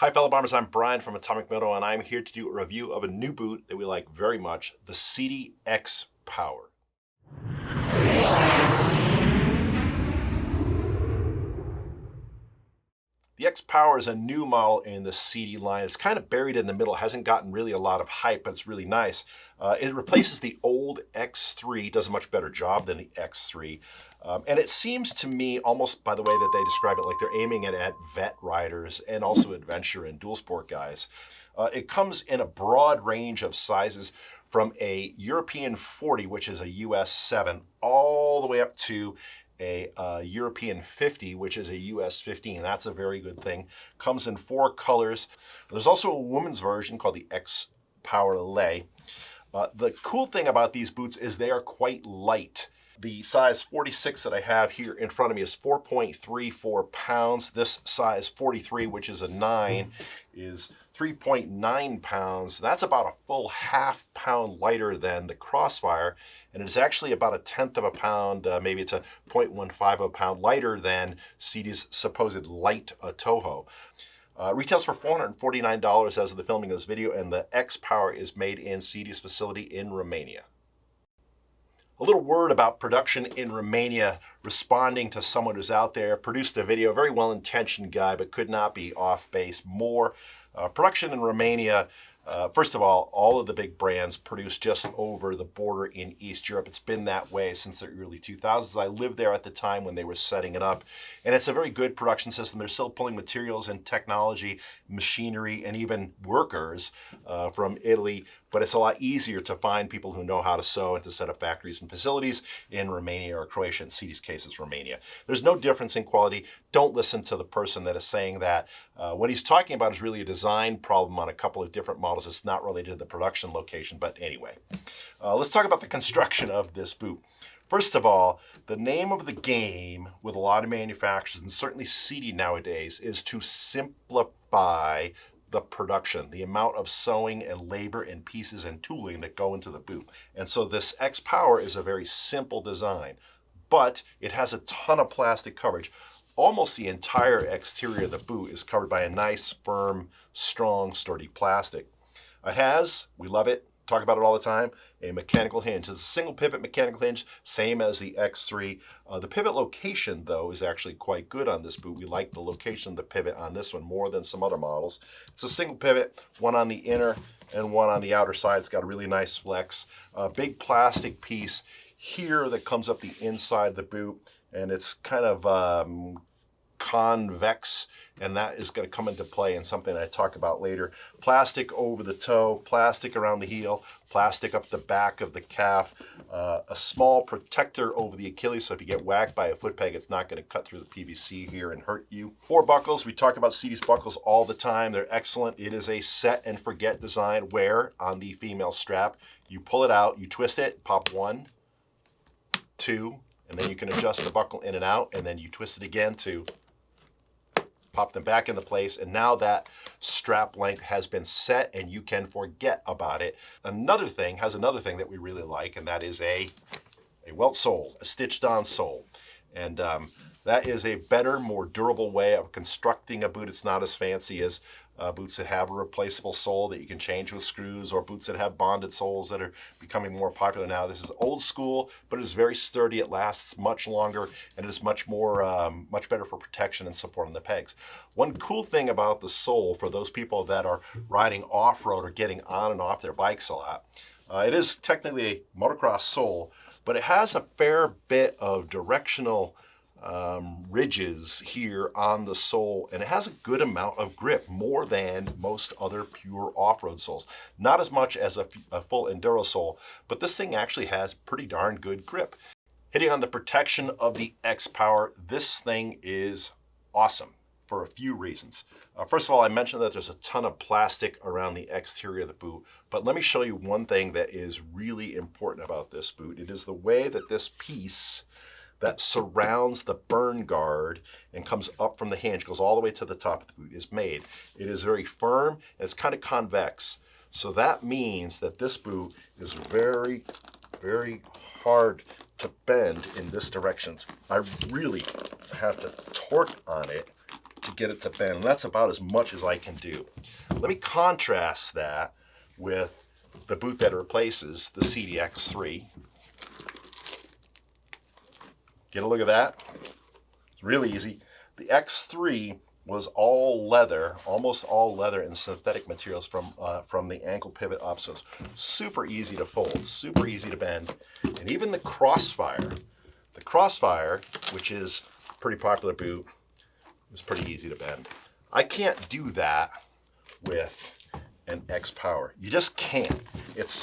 Hi fellow bombers, I'm Brian from Atomic-Moto and I'm here to do a review of a new boot that we like very much, the Sidi X Power. The X Power is a new model in the Sidi line. It's kind of buried in the middle, hasn't gotten really a lot of hype, but it's really nice. It replaces the old X3, does a much better job than the X3. And it seems to me, almost by the way that they describe it, like they're aiming it at vet riders and also adventure and dual sport guys. It comes in a broad range of sizes from a European 40, which is a US 7, all the way up to a European 50, which is a US 15. That's a very good thing. Comes in 4 colors. There's also a woman's version called the X Power Lay. The cool thing about these boots is they are quite light. The size 46 that I have here in front of me is 4.34 pounds. This size 43, which is a 9, is 3.9 pounds. That's about a full ½ pound lighter than the Crossfire, and it is actually about a 1/10 of a pound, maybe it's a 0.15 of a pound lighter than Sidi's supposed light Toho. Retails for $449 as of the filming of this video, and the X Power is made in Sidi's facility in Romania. A little word about production in Romania, responding to someone who's out there, produced a video, very well-intentioned guy, but could not be off base more. Production in Romania, first of all of the big brands produce just over the border in East Europe. It's been that way since the early 2000s. I lived there at the time when they were setting it up, and it's a very good production system. They're still pulling materials and technology, machinery, and even workers from Italy, but it's a lot easier to find people who know how to sew and to set up factories and facilities in Romania or Croatia. In Sidi's case, it's Romania. There's no difference in quality. Don't listen to the person that is saying that. What he's talking about is really a design problem on a couple of different models. It's not related to the production location, but anyway. Let's talk about the construction of this boot. First of all, the name of the game with a lot of manufacturers, and certainly Sidi nowadays, is to simplify the production, the amount of sewing and labor and pieces and tooling that go into the boot. And so this X Power is a very simple design, but it has a ton of plastic coverage. Almost the entire exterior of the boot is covered by a nice, firm, strong, sturdy plastic. It has, we love it, talk about it all the time, a mechanical hinge. It's a single pivot mechanical hinge, same as the X3. The pivot location, though, is actually quite good on this boot. We like the location of the pivot on this one more than some other models. It's a single pivot, one on the inner and one on the outer side. It's got a really nice flex. A big plastic piece here that comes up the inside of the boot, and it's kind of convex, and that is going to come into play in something I talk about later. Plastic over the toe, plastic around the heel, plastic up the back of the calf, a small protector over the Achilles, so if you get whacked by a foot peg, it's not going to cut through the PVC here and hurt you. 4 buckles. We talk about Sidi's buckles all the time. They're excellent. It is a set and forget design where on the female strap, you pull it out, you twist it, pop 1, 2, and then you can adjust the buckle in and out, and then you twist it again to pop them back into place, and now that strap length has been set and you can forget about it. Another thing that we really like, and that is a Welt Sole, a stitched on sole. And that is a better, more durable way of constructing a boot. It's not as fancy as boots that have a replaceable sole that you can change with screws, or boots that have bonded soles that are becoming more popular now. This is old school, but it is very sturdy. It lasts much longer, and it is much better for protection and support on the pegs. One cool thing about the sole for those people that are riding off-road or getting on and off their bikes a lot, it is technically a motocross sole, but it has a fair bit of directional ridges here on the sole, and it has a good amount of grip, more than most other pure off-road soles. Not as much as a full enduro sole, but this thing actually has pretty darn good grip. Hitting on the protection of the X Power, this thing is awesome for a few reasons. First of all, I mentioned that there's a ton of plastic around the exterior of the boot, but let me show you one thing that is really important about this boot. It is the way that this piece that surrounds the burn guard and comes up from the hinge, goes all the way to the top of the boot, is made. It is very firm, and it's kind of convex. So that means that this boot is very, very hard to bend in this direction. I really have to torque on it to get it to bend. And that's about as much as I can do. Let me contrast that with the boot that replaces the Sidi X3. Get a look at that. It's really easy. The X3 was all leather, almost all leather and synthetic materials from the ankle pivot up. So it's super easy to fold, super easy to bend. And even the Crossfire, which is a pretty popular boot, is pretty easy to bend. I can't do that with an X Power. You just can't. It's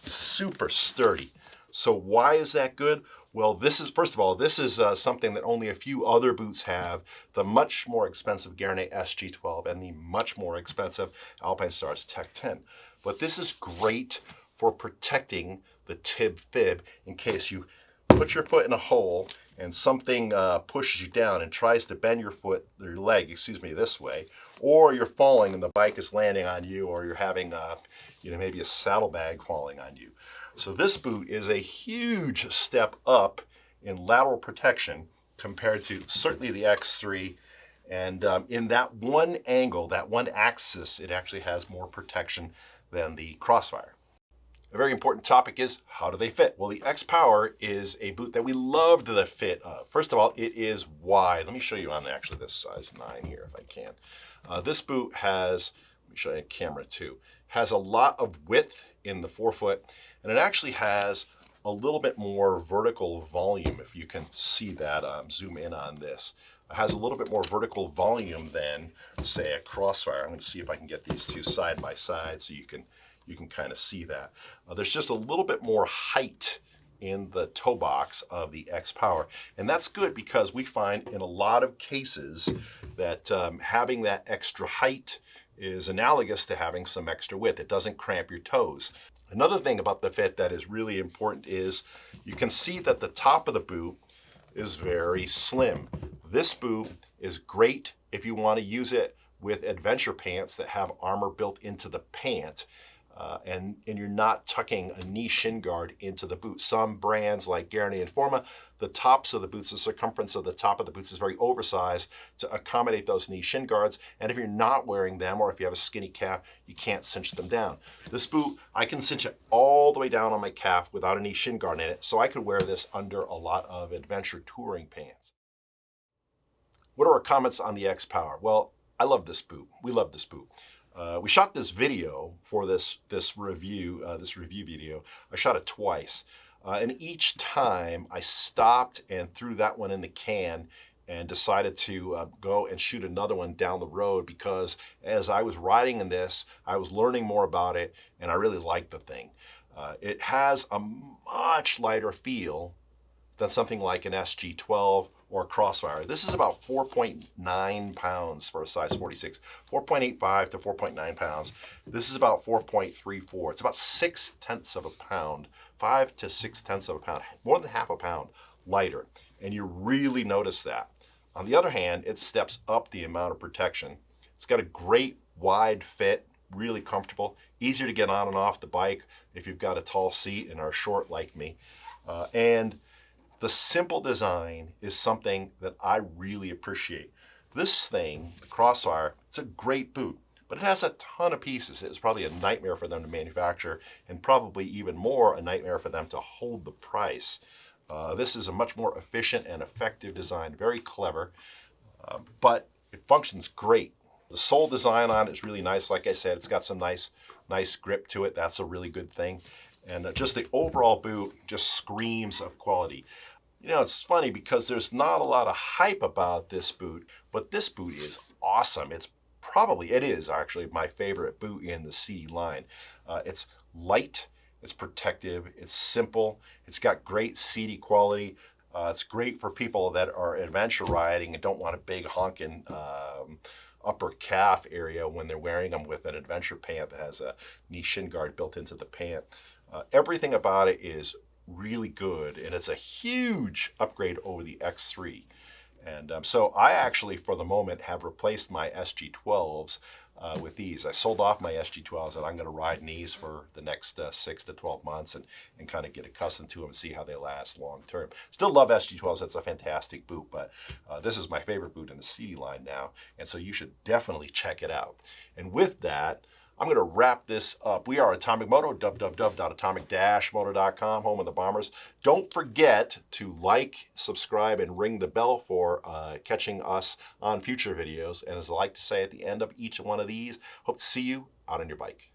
super sturdy. So why is that good? Well, this is, first of all, this is something that only a few other boots have. The much more expensive Guérin SG12 and the much more expensive Alpinestars Tech 10. But this is great for protecting the tib fib in case you put your foot in a hole and something pushes you down and tries to bend your leg, this way, or you're falling and the bike is landing on you, or you're having maybe a saddlebag falling on you. So this boot is a huge step up in lateral protection compared to certainly the X3. And in that one angle, that one axis, it actually has more protection than the Crossfire. A very important topic is, how do they fit? Well, the X Power is a boot that we love the fit of. First of all, it is wide. Let me show you on actually this size 9 here if I can. This boot has, let me show you on camera too, has a lot of width in the forefoot, and it actually has a little bit more vertical volume, if you can see that, zoom in on this. It has a little bit more vertical volume than, say, a Crossfire. I'm going to see if I can get these two side by side so you can kind of see that. There's just a little bit more height in the toe box of the X Power. And that's good because we find in a lot of cases that having that extra height is analogous to having some extra width. It doesn't cramp your toes. Another thing about the fit that is really important is you can see that the top of the boot is very slim. This boot is great if you want to use it with adventure pants that have armor built into the pant. And you're not tucking a knee shin guard into the boot. Some brands like Guérin and Forma, the tops of the boots, the circumference of the top of the boots is very oversized to accommodate those knee shin guards. And if you're not wearing them, or if you have a skinny calf, you can't cinch them down. This boot, I can cinch it all the way down on my calf without a knee shin guard in it, so I could wear this under a lot of adventure touring pants. What are our comments on the X Power? Well, I love this boot. We love this boot. We shot this video for this review video. I shot it twice, and each time I stopped and threw that one in the can and decided to go and shoot another one down the road, because as I was riding in this, I was learning more about it, and I really liked the thing. It has a much lighter feel than something like an SG12 or a Crossfire. This is about 4.9 pounds for a size 46, 4.85 to 4.9 pounds. This is about 4.34. It's about 0.6 of a pound, 5 to 0.6 of a pound, more than half a pound lighter. And you really notice that. On the other hand, it steps up the amount of protection. It's got a great wide fit, really comfortable, easier to get on and off the bike if you've got a tall seat and are short like me. And the simple design is something that I really appreciate. This thing, the Crossfire, it's a great boot, but it has a ton of pieces. It was probably a nightmare for them to manufacture, and probably even more a nightmare for them to hold the price. This is a much more efficient and effective design, very clever, but it functions great. The sole design on it is really nice. Like I said, it's got some nice grip to it. That's a really good thing. And just the overall boot just screams of quality. You know, it's funny because there's not a lot of hype about this boot, but this boot is awesome. It is actually my favorite boot in the Sidi line. It's light, it's protective, it's simple, it's got great Sidi quality. It's great for people that are adventure riding and don't want a big honking upper calf area when they're wearing them with an adventure pant that has a knee shin guard built into the pant. Everything about it is really good, and it's a huge upgrade over the X3. And so I actually, for the moment, have replaced my SG12s with these. I sold off my SG12s, and I'm going to ride in these for the next 6 to 12 months and kind of get accustomed to them and see how they last long term. Still love SG12s. That's a fantastic boot, but this is my favorite boot in the Sidi line now, and so you should definitely check it out. And with that, I'm going to wrap this up. We are Atomic-Moto, www.atomic-moto.com, home of the Bombers. Don't forget to like, subscribe, and ring the bell for catching us on future videos. And as I like to say at the end of each one of these, hope to see you out on your bike.